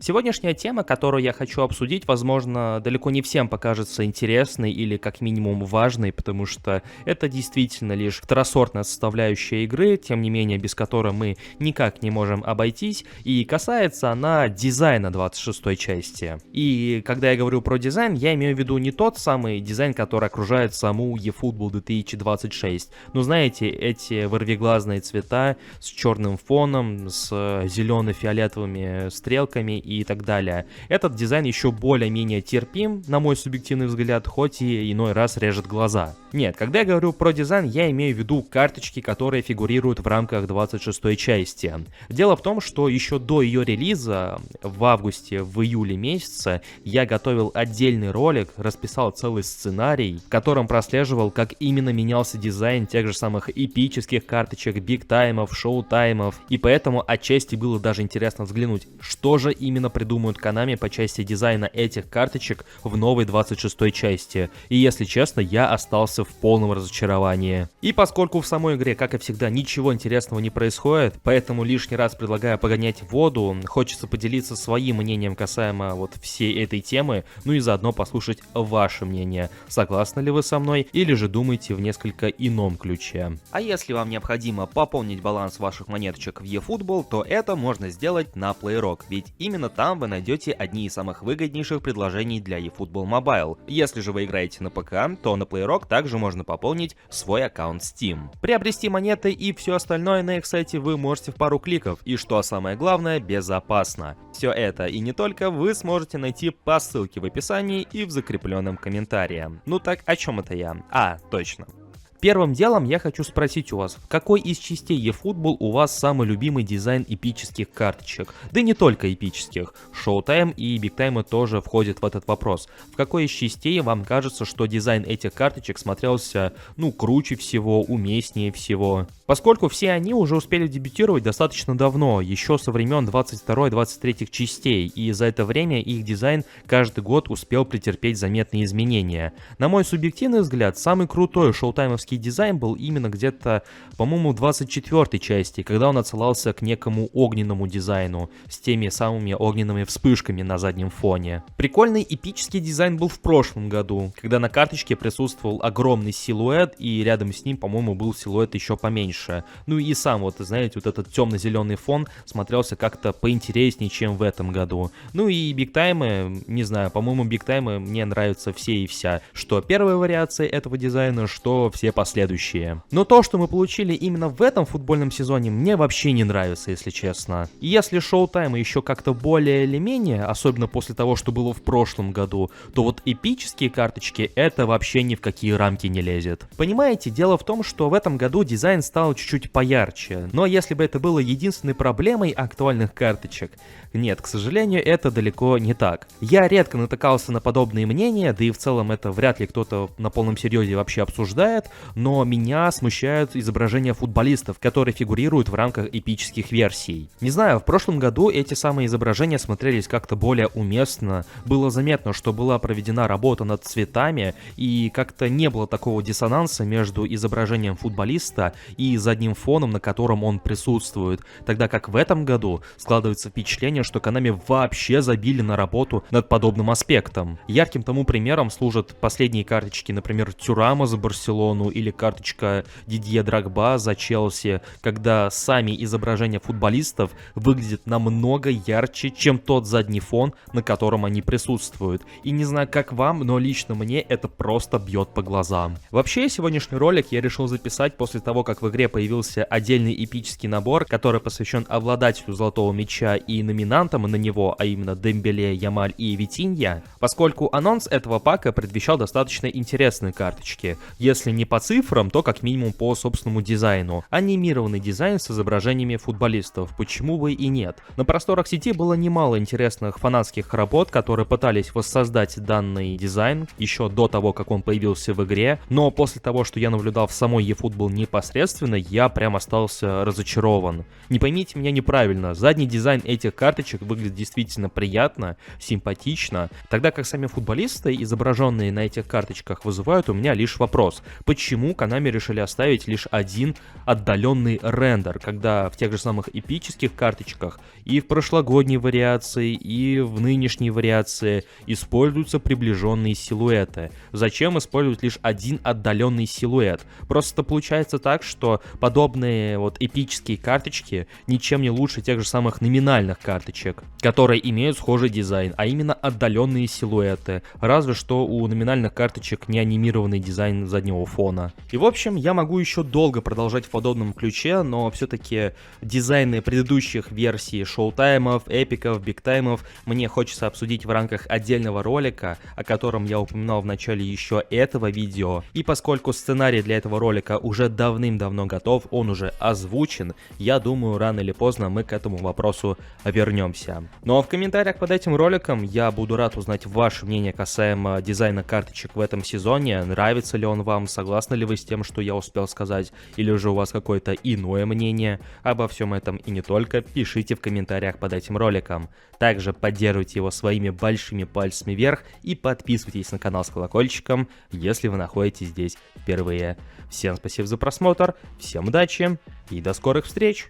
Сегодняшняя тема, которую я хочу обсудить, возможно, далеко не всем покажется интересной или как минимум важной, потому что это действительно лишь второсортная составляющая игры, тем не менее, без которой мы никак не можем обойтись, и касается она дизайна 26-й части. И когда я говорю про дизайн, я имею в виду не тот самый дизайн, который окружает саму eFootball 2026, но знаете, эти вырвиглазные цвета с черным фоном, с зелено-фиолетовыми стрелками и так далее. Этот дизайн еще более-менее терпим, на мой субъективный взгляд, хоть и иной раз режет глаза. Нет, когда я говорю про дизайн, я имею в виду карточки, которые фигурируют в рамках 26-й части. Дело в том, что еще до ее релиза, в августе, в июле месяце, я готовил отдельный ролик, расписал целый сценарий, в котором прослеживал, как именно менялся дизайн тех же самых эпических карточек, биг-таймов, шоу-таймов, и поэтому отчасти было даже интересно взглянуть, что же именно придумают Konami по части дизайна этих карточек в новой 26-й части. И если честно, я остался в полном разочаровании. И поскольку в самой игре, как и всегда, ничего интересного не происходит, поэтому лишний раз предлагаю погонять воду, хочется поделиться своим мнением касаемо вот всей этой темы, ну и заодно послушать ваше мнение. Согласны ли вы со мной или же думаете в несколько ином ключе? А если вам необходимо пополнить баланс ваших монеточек в eFootball, то это можно сделать на PlayRock, ведь именно там вы найдете одни из самых выгоднейших предложений для eFootball Mobile. Если же вы играете на ПК, то на PlayRock также можно пополнить свой аккаунт Steam. Приобрести монеты и все остальное на их сайте вы можете в пару кликов, и что самое главное, безопасно. Все это и не только вы сможете найти по ссылке в описании и в закрепленном комментарии. Ну так, о чем это я? Точно. Первым делом я хочу спросить у вас, в какой из частей eFootball у вас самый любимый дизайн эпических карточек? Да и не только эпических. Showtime и Big Time тоже входят в этот вопрос. В какой из частей вам кажется, что дизайн этих карточек смотрелся, круче всего, уместнее всего? Поскольку все они уже успели дебютировать достаточно давно, еще со времен 22-23 частей, и за это время их дизайн каждый год успел претерпеть заметные изменения. На мой субъективный взгляд, самый крутой шоутаймовский дизайн был именно где-то, по-моему, в 24-й части, когда он отсылался к некому огненному дизайну, с теми самыми огненными вспышками на заднем фоне. Прикольный эпический дизайн был в прошлом году, когда на карточке присутствовал огромный силуэт, и рядом с ним, по-моему, был силуэт еще поменьше. Ну и сам, знаете, этот темно-зеленый фон смотрелся как-то поинтереснее, чем в этом году. Ну и бигтаймы, не знаю, по-моему, бигтаймы мне нравятся все и вся. Что первая вариация этого дизайна, что все последующие. Но то, что мы получили именно в этом футбольном сезоне, мне вообще не нравится, если честно. И если шоу-таймы еще как-то более или менее, особенно после того, что было в прошлом году, то вот эпические карточки, это вообще ни в какие рамки не лезет. Понимаете, дело в том, что в этом году дизайн стал чуть-чуть поярче. Но если бы это было единственной проблемой актуальных карточек, нет, к сожалению, это далеко не так. Я редко натыкался на подобные мнения, да и в целом это вряд ли кто-то на полном серьезе вообще обсуждает, но меня смущают изображения футболистов, которые фигурируют в рамках эпических версий. Не знаю, в прошлом году эти самые изображения смотрелись как-то более уместно, было заметно, что была проведена работа над цветами, и как-то не было такого диссонанса между изображением футболиста и задним фоном, на котором он присутствует, тогда как в этом году складывается впечатление, что Konami вообще забили на работу над подобным аспектом. Ярким тому примером служат последние карточки, например, Тюрама за Барселону или карточка Дидье Дрогба за Челси, когда сами изображения футболистов выглядят намного ярче, чем тот задний фон, на котором они присутствуют. И не знаю, как вам, но лично мне это просто бьет по глазам. Вообще, сегодняшний ролик я решил записать после того, как в игре появился отдельный эпический набор, который посвящен обладателю Золотого Мяча и номинантам на него, а именно Дембеле, Ямаль и Витинья, поскольку анонс этого пака предвещал достаточно интересные карточки. Если не по цифрам, то как минимум по собственному дизайну. Анимированный дизайн с изображениями футболистов, почему бы и нет. На просторах сети было немало интересных фанатских работ, которые пытались воссоздать данный дизайн еще до того, как он появился в игре, но после того, что я наблюдал в самой eFootball непосредственно, естественно, я прям остался разочарован. Не поймите меня неправильно, задний дизайн этих карточек выглядит действительно приятно, симпатично, тогда как сами футболисты, изображенные на этих карточках, вызывают у меня лишь вопрос, почему Konami решили оставить лишь один отдаленный рендер, когда в тех же самых эпических карточках и в прошлогодней вариации, и в нынешней вариации используются приближенные силуэты. Зачем использовать лишь один отдаленный силуэт? Просто получается так, что подобные вот эпические карточки ничем не лучше тех же самых номинальных карточек, которые имеют схожий дизайн, а именно отдаленные силуэты. Разве что у номинальных карточек не анимированный дизайн заднего фона. И в общем, я могу еще долго продолжать в подобном ключе, но все-таки дизайны предыдущих версий шоу-таймов, эпиков, биг-таймов мне хочется обсудить в рамках отдельного ролика, о котором я упоминал в начале еще этого видео. И поскольку сценарий для этого ролика уже давным-давно готов, он уже озвучен, я думаю, рано или поздно мы к этому вопросу вернемся. Ну а в комментариях под этим роликом я буду рад узнать ваше мнение касаемо дизайна карточек в этом сезоне, нравится ли он вам, согласны ли вы с тем, что я успел сказать, или же у вас какое-то иное мнение обо всем этом и не только, пишите в комментариях под этим роликом. Также поддерживайте его своими большими пальцами вверх и подписывайтесь на канал с колокольчиком, если вы находитесь здесь впервые. Всем спасибо за просмотр, всем удачи и до скорых встреч!